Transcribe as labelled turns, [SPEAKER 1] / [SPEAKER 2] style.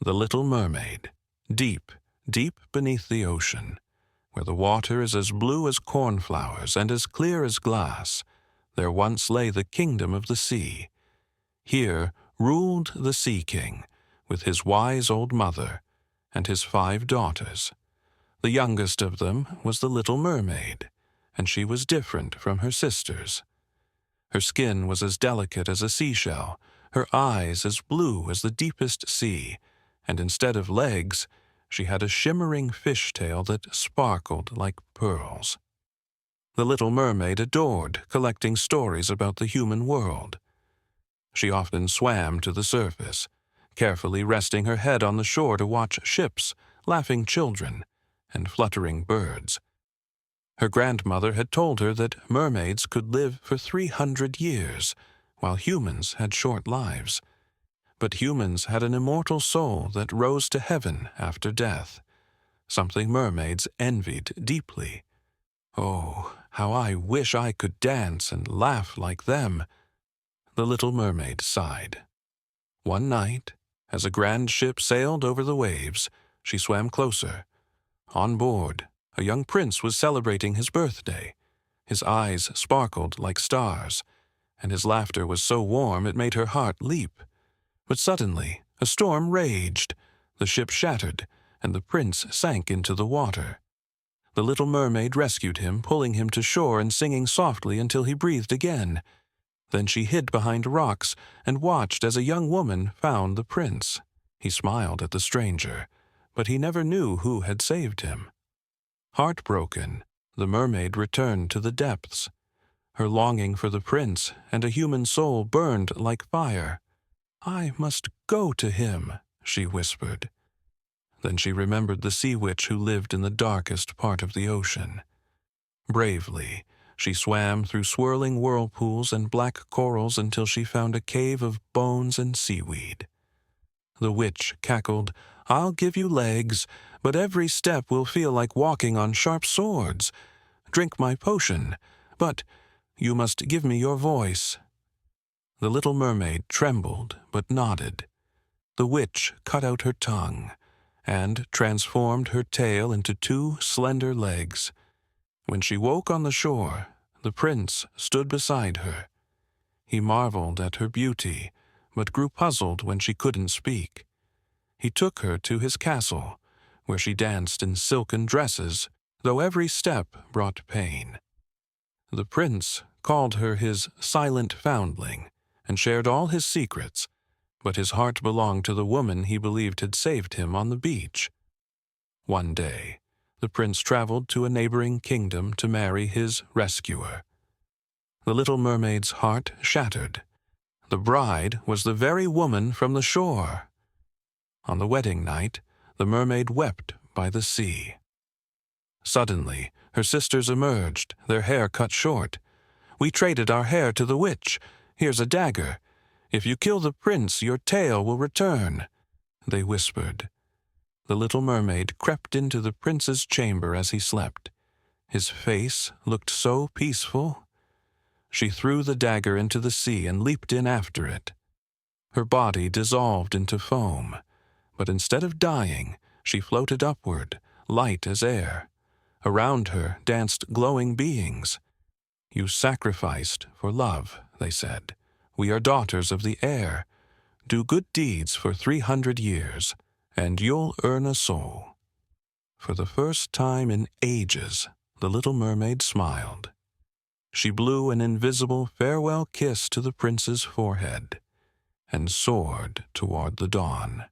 [SPEAKER 1] The Little Mermaid. Deep, deep beneath the ocean, where the water is as blue as cornflowers and as clear as glass, there once lay the kingdom of the sea. Here ruled the Sea King, with his wise old mother and his 5 daughters. The youngest of them was the Little Mermaid, and she was different from her sisters. Her skin was as delicate as a seashell, her eyes as blue as the deepest sea, and instead of legs, she had a shimmering fishtail that sparkled like pearls. The Little Mermaid adored collecting stories about the human world. She often swam to the surface, carefully resting her head on the shore to watch ships, laughing children, and fluttering birds. Her grandmother had told her that mermaids could live for 300 years, while humans had short lives. But humans had an immortal soul that rose to heaven after death, something mermaids envied deeply. Oh, how I wish I could dance and laugh like them, the Little Mermaid sighed. One night, as a grand ship sailed over the waves, she swam closer. On board, a young prince was celebrating his birthday. His eyes sparkled like stars, and his laughter was so warm it made her heart leap. But suddenly, a storm raged. The ship shattered, and the prince sank into the water. The Little Mermaid rescued him, pulling him to shore and singing softly until he breathed again. Then she hid behind rocks and watched as a young woman found the prince. He smiled at the stranger, but he never knew who had saved him. Heartbroken, the mermaid returned to the depths. Her longing for the prince and a human soul burned like fire. "I must go to him," she whispered. Then she remembered the sea witch who lived in the darkest part of the ocean. Bravely, she swam through swirling whirlpools and black corals until she found a cave of bones and seaweed. The witch cackled, "I'll give you legs, but every step will feel like walking on sharp swords. Drink my potion, but you must give me your voice." The Little Mermaid trembled but nodded. The witch cut out her tongue and transformed her tail into 2 slender legs. When she woke on the shore, the prince stood beside her. He marveled at her beauty, but grew puzzled when she couldn't speak. He took her to his castle, where she danced in silken dresses, though every step brought pain. The prince called her his silent foundling and shared all his secrets, but his heart belonged to the woman he believed had saved him on the beach. One day, the prince traveled to a neighboring kingdom to marry his rescuer. The Little Mermaid's heart shattered. The bride was the very woman from the shore. On the wedding night, the mermaid wept by the sea. Suddenly, her sisters emerged, their hair cut short. "We traded our hair to the witch. Here's a dagger. If you kill the prince, your tail will return," they whispered. The Little Mermaid crept into the prince's chamber as he slept. His face looked so peaceful. She threw the dagger into the sea and leaped in after it. Her body dissolved into foam, but instead of dying, she floated upward, light as air. Around her danced glowing beings. "You sacrificed for love," they said. "We are daughters of the air. Do good deeds for 300 years, and you'll earn a soul." For the first time in ages, the Little Mermaid smiled. She blew an invisible farewell kiss to the prince's forehead and soared toward the dawn.